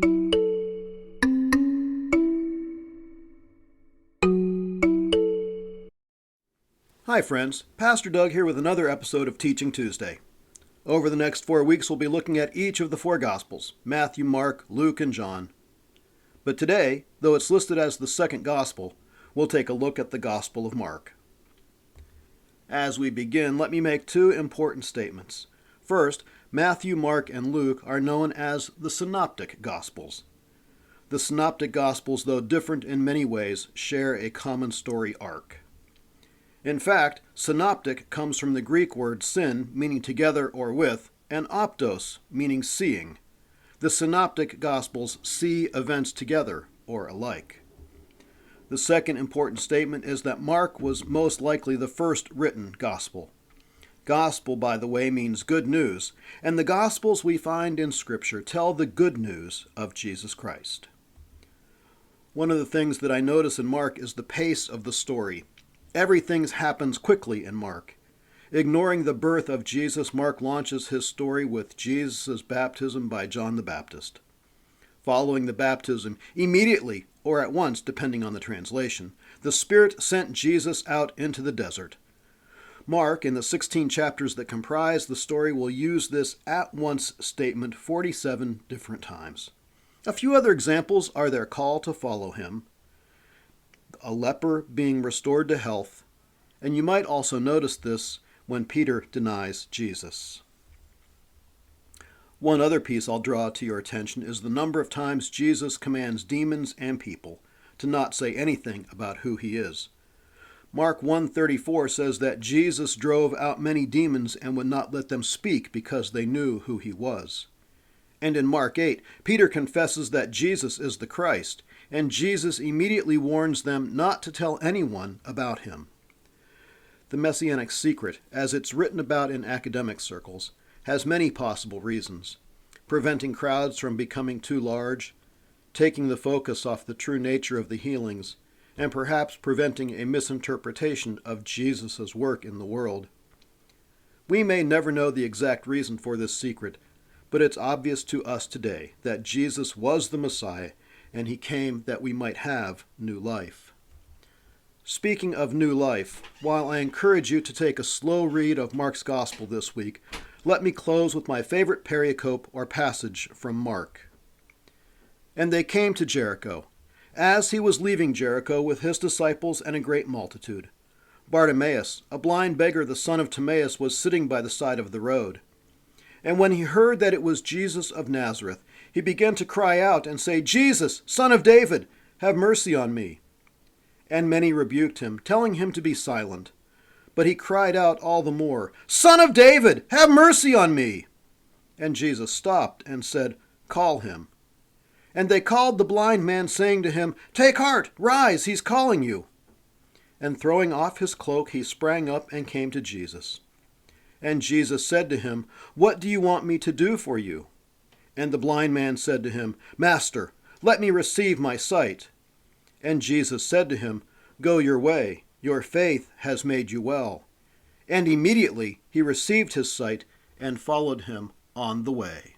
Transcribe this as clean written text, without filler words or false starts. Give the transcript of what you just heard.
Hi friends, Pastor Doug here with another episode of Teaching Tuesday. Over the next 4 weeks we'll be looking at each of the 4 Gospels, Matthew, Mark, Luke, and John. But today, though it's listed as the second Gospel, we'll take a look at the Gospel of Mark. As we begin, let me make 2 important statements. First, Matthew, Mark, and Luke are known as the Synoptic Gospels. The Synoptic Gospels, though different in many ways, share a common story arc. In fact, synoptic comes from the Greek word syn, meaning together or with, and optos, meaning seeing. The Synoptic Gospels see events together or alike. The second important statement is that Mark was most likely the first written gospel. Gospel, by the way, means good news, and the Gospels we find in Scripture tell the good news of Jesus Christ. One of the things that I notice in Mark is the pace of the story. Everything happens quickly in Mark. Ignoring the birth of Jesus, Mark launches his story with Jesus' baptism by John the Baptist. Following the baptism, immediately or at once, depending on the translation, the Spirit sent Jesus out into the desert. Mark, in the 16 chapters that comprise the story, will use this at-once statement 47 different times. A few other examples are their call to follow him, a leper being restored to health, and you might also notice this when Peter denies Jesus. One other piece I'll draw to your attention is the number of times Jesus commands demons and people to not say anything about who he is. Mark 1:34 says that Jesus drove out many demons and would not let them speak because they knew who he was. And in Mark 8, Peter confesses that Jesus is the Christ, and Jesus immediately warns them not to tell anyone about him. The Messianic secret, as it's written about in academic circles, has many possible reasons: preventing crowds from becoming too large, taking the focus off the true nature of the healings, and perhaps preventing a misinterpretation of Jesus' work in the world. We may never know the exact reason for this secret, but it's obvious to us today that Jesus was the Messiah, and he came that we might have new life. Speaking of new life, while I encourage you to take a slow read of Mark's Gospel this week, let me close with my favorite pericope or passage from Mark. And they came to Jericho. As he was leaving Jericho with his disciples and a great multitude, Bartimaeus, a blind beggar, the son of Timaeus, was sitting by the side of the road. And when he heard that it was Jesus of Nazareth, he began to cry out and say, "Jesus, Son of David, have mercy on me." And many rebuked him, telling him to be silent. But he cried out all the more, "Son of David, have mercy on me." And Jesus stopped and said, "Call him." And they called the blind man, saying to him, "Take heart, rise, he's calling you." And throwing off his cloak, he sprang up and came to Jesus. And Jesus said to him, "What do you want me to do for you?" And the blind man said to him, "Master, let me receive my sight." And Jesus said to him, "Go your way, your faith has made you well." And immediately he received his sight and followed him on the way.